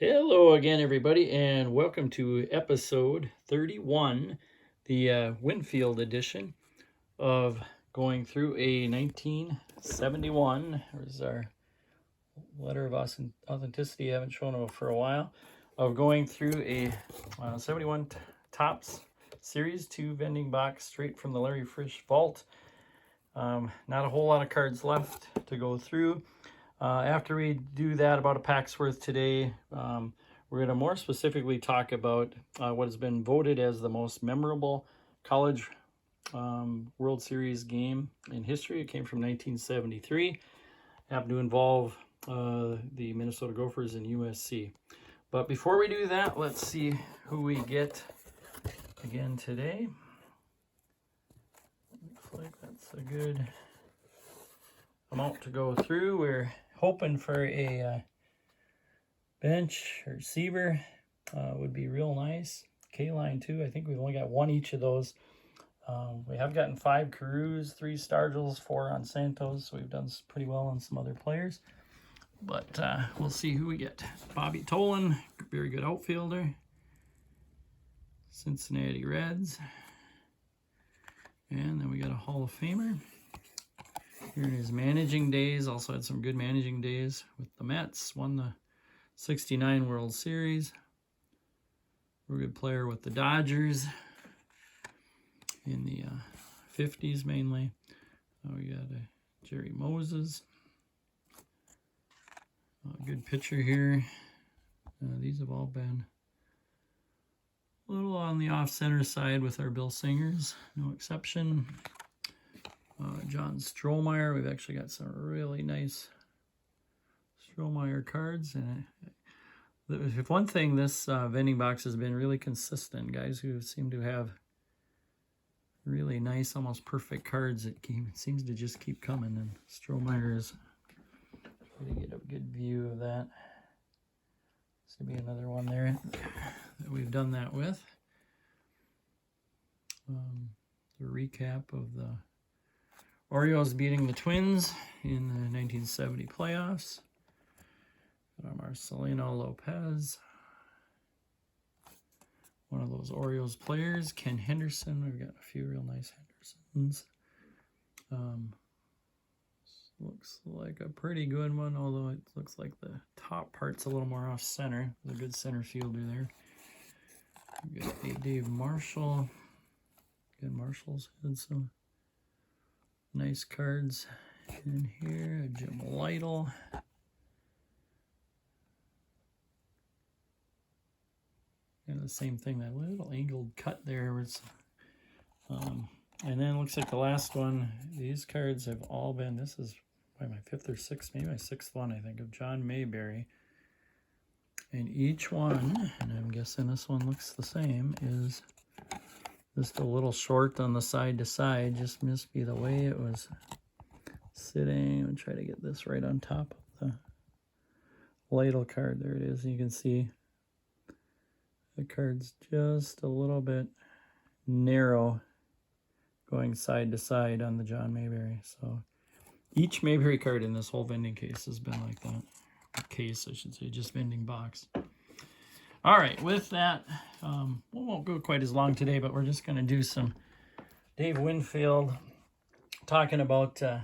Hello again, everybody, and welcome to episode 31, the Winfield edition of going through a 1971. There's our letter of authenticity. I haven't shown it for a while. Of going through a 71 Topps Series 2 vending box straight from the Larry Fritsch vault. Not a whole lot of cards left to go through. After we do that, about a pack's worth today, we're going to more specifically talk about what has been voted as the most memorable college World Series game in history. It came from 1973. Happened to involve the Minnesota Gophers and USC. But before we do that, let's see who we get again today. Looks like that's a good amount to go through. We're hoping for a bench or receiver would be real nice. K-line too. I think we've only got one each of those. We have gotten 5 Carews, 3 Stargels, 4 on Santos. So we've done pretty well on some other players. But we'll see who we get. Bobby Tolan, very good outfielder. Cincinnati Reds. And then we got a Hall of Famer. Here in his managing days, also had some good managing days with the Mets. Won the 69 World Series. We're a good player with the Dodgers in the 50s mainly. We got Jerry Moses. A good pitcher here. These have all been a little on the off-center side with our Bill Singers, no exception. John Strohmeyer. We've actually got some really nice Strohmeyer cards. And if one thing, this vending box has been really consistent. Guys who seem to have really nice, almost perfect cards. It seems to just keep coming. And Strohmeyer is trying to get a good view of that. This would be another one there that we've done that with. The recap of the Orioles beating the Twins in the 1970 playoffs. Marcelino Lopez. One of those Orioles players. Ken Henderson. We've got a few real nice Hendersons. Looks like a pretty good one, although it looks like the top part's a little more off center. There's a good center fielder there. We've got a Dave Marshall. Good, Marshall's had some nice cards in here. Jim Lytle. And the same thing, that little angled cut there was, and then it looks like the last one, these cards have all been, this is probably my 5th or 6th, maybe my 6th one, I think, of John Mayberry. And each one, and I'm guessing this one looks the same, is just a little short on the side to side. Just must be the way it was sitting. I'll try to get this right on top of the Lytle card. There it is. You can see the card's just a little bit narrow going side to side on the John Mayberry. So each Mayberry card in this whole vending case has been like that. Case, I should say, just vending box. All right, with that, we won't go quite as long today, but we're just going to do some Dave Winfield talking about that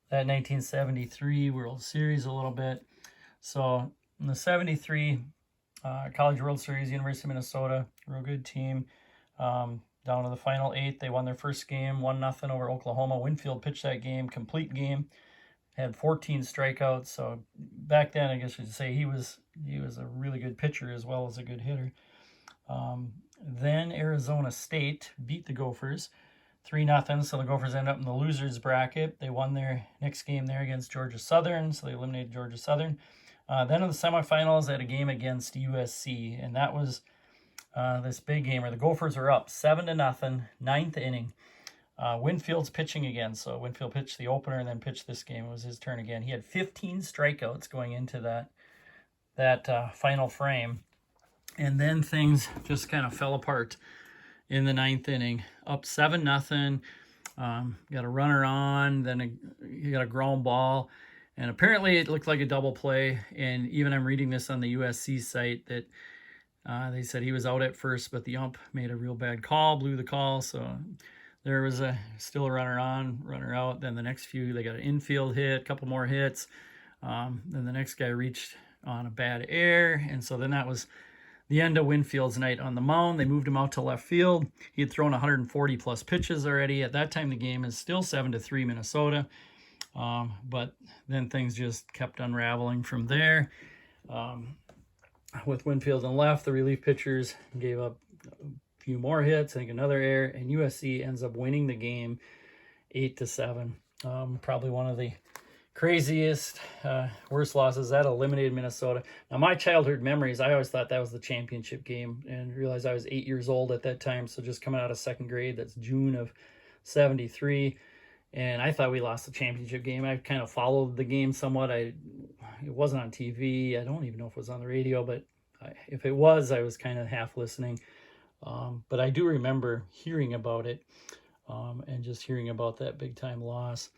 1973 World Series a little bit. So in the 73 College World Series, University of Minnesota, real good team. Down to the final 8, they won their first game, 1-0 over Oklahoma. Winfield pitched that game, complete game. Had 14 strikeouts, so back then I guess you'd say he was a really good pitcher as well as a good hitter. Then Arizona State beat the Gophers 3-0, so the Gophers end up in the losers bracket. They won their next game there against Georgia Southern, so they eliminated Georgia Southern. Then in the semifinals, they had a game against USC, and that was this big game where the Gophers were up 7-0, 9th inning. Winfield's pitching again, so Winfield pitched the opener and then pitched this game. It was his turn again. He had 15 strikeouts going into that final frame, and then things just kind of fell apart in the 9th inning. Up 7-0, got a runner on, then you got a ground ball, And apparently it looked like a double play. And even I'm reading this on the USC site that they said he was out at first, but the ump made a real bad call, blew the call. So there was still a runner on, runner out. Then the next few, they got an infield hit, a couple more hits. Then the next guy reached on a bad air. And so then that was the end of Winfield's night on the mound. They moved him out to left field. He had thrown 140 plus pitches already. At that time, the game is still 7-3 Minnesota. But then things just kept unraveling from there. With Winfield on left, the relief pitchers gave up a few more hits, I think another error, and USC ends up winning the game 8-7. Probably one of the craziest, worst losses. That eliminated Minnesota. Now, my childhood memories, I always thought that was the championship game, and realized I was 8 years old at that time, so just coming out of second grade, that's June of 73, and I thought we lost the championship game. I kind of followed the game somewhat. It wasn't on TV. I don't even know if it was on the radio, but if it was, I was kind of half listening. But I do remember hearing about it, and just hearing about that big-time loss.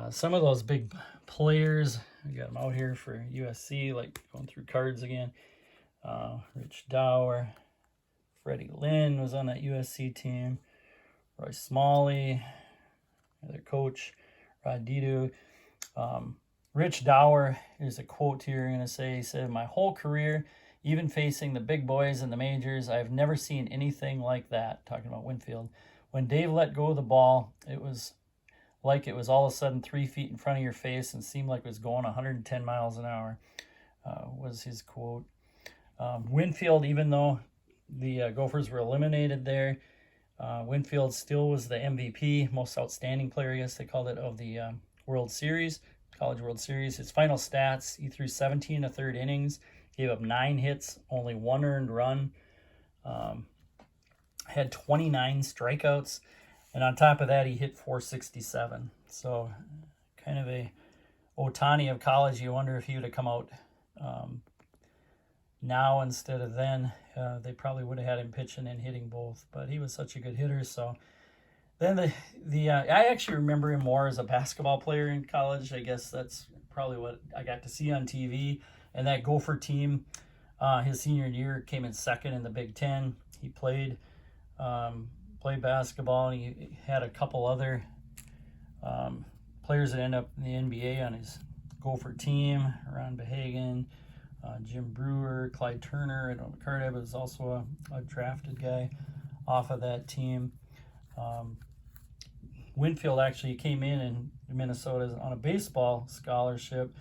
Some of those big players, I got them out here for USC, like going through cards again. Rich Dower, Freddie Lynn was on that USC team. Roy Smalley, their coach, Rod Didu. Rich Dower, here's a quote here I'm going to say. He said, "My whole career, even facing the big boys in the majors, I've never seen anything like that," talking about Winfield. "When Dave let go of the ball, it was like it was all of a sudden 3 feet in front of your face and seemed like it was going 110 miles an hour," was his quote. Winfield, even though the Gophers were eliminated there, Winfield still was the MVP, most outstanding player, I guess they called it, of the World Series, College World Series. His final stats, he threw 17 1/3 innings, gave up 9 hits, only 1 earned run, had 29 strikeouts, and on top of that, he hit .467. So kind of a Ohtani of college. You wonder if he would have come out now instead of then. They probably would have had him pitching and hitting both, but he was such a good hitter. So then I actually remember him more as a basketball player in college. I guess that's probably what I got to see on TV. And that Gopher team, his senior year, came in second in the Big Ten. He played basketball, and he had a couple other players that end up in the NBA on his Gopher team. Ron Behagen, Jim Brewer, Clyde Turner, and McCarty was also a drafted guy off of that team. Winfield actually came in Minnesota on a baseball scholarship,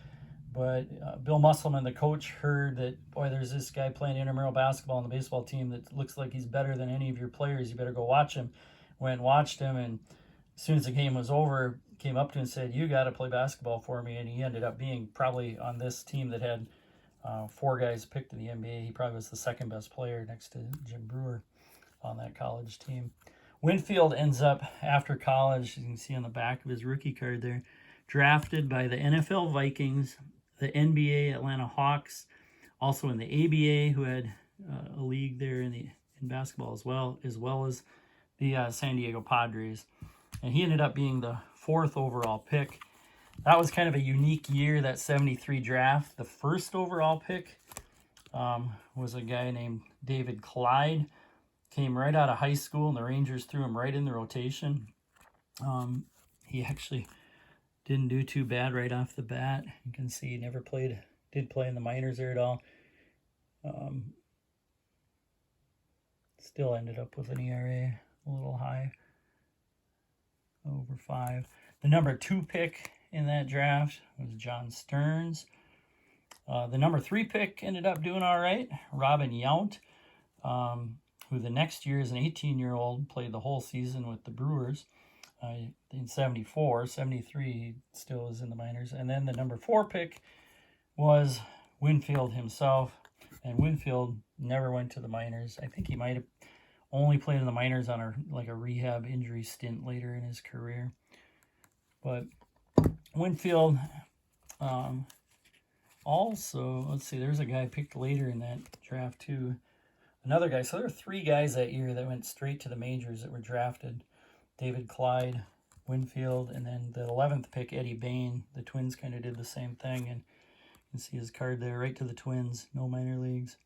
but Bill Musselman, the coach, heard that, boy, there's this guy playing intramural basketball on the baseball team that looks like he's better than any of your players. You better go watch him. Went and watched him, and as soon as the game was over, came up to him and said, "You got to play basketball for me." And he ended up being probably on this team that had 4 guys picked in the NBA. He probably was the second best player next to Jim Brewer on that college team. Winfield ends up, after college, you can see on the back of his rookie card there, drafted by the NFL Vikings, the NBA Atlanta Hawks, also in the ABA, who had a league there in basketball as well as the San Diego Padres. And he ended up being the 4th overall pick. That was kind of a unique year, that 73 draft. The first overall pick was a guy named David Clyde. Came right out of high school, and the Rangers threw him right in the rotation. He actually didn't do too bad right off the bat. You can see he never did play in the minors there at all. Still ended up with an ERA a little high, over 5. The number 2 pick in that draft was John Stearns. The number 3 pick ended up doing all right, Robin Yount, who the next year as an 18-year-old played the whole season with the Brewers. In 74, 73, he still is in the minors. And then the number 4 pick was Winfield himself. And Winfield never went to the minors. I think he might have only played in the minors on a rehab injury stint later in his career. But Winfield also, let's see, there's a guy picked later in that draft too. Another guy. So there were 3 guys that year that went straight to the majors that were drafted. David Clyde, Winfield, and then the 11th pick, Eddie Bain. The Twins kind of did the same thing, and you can see his card there, right to the Twins, no minor leagues.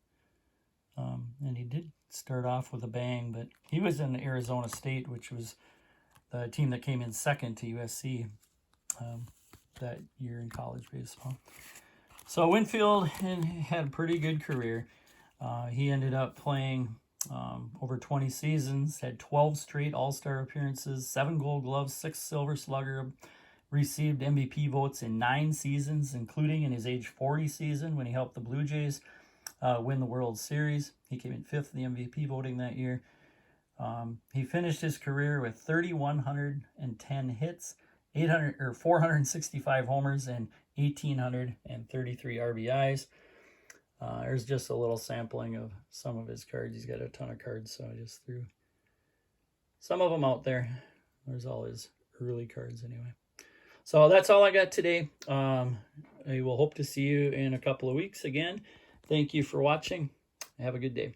And he did start off with a bang, but he was in Arizona State, which was the team that came in second to USC that year in college baseball. So Winfield had a pretty good career. He ended up playing over 20 seasons, had 12 straight All-Star appearances, 7 Gold Gloves, 6 Silver Slugger, received MVP votes in 9 seasons, including in his age 40 season when he helped the Blue Jays win the World Series. He came in 5th in the MVP voting that year. He finished his career with 3,110 hits, 465 homers, and 1,833 RBIs. There's just a little sampling of some of his cards. He's got a ton of cards, so I just threw some of them out there. There's all his early cards anyway. So that's all I got today. I will hope to see you in a couple of weeks again. Thank you for watching. Have a good day.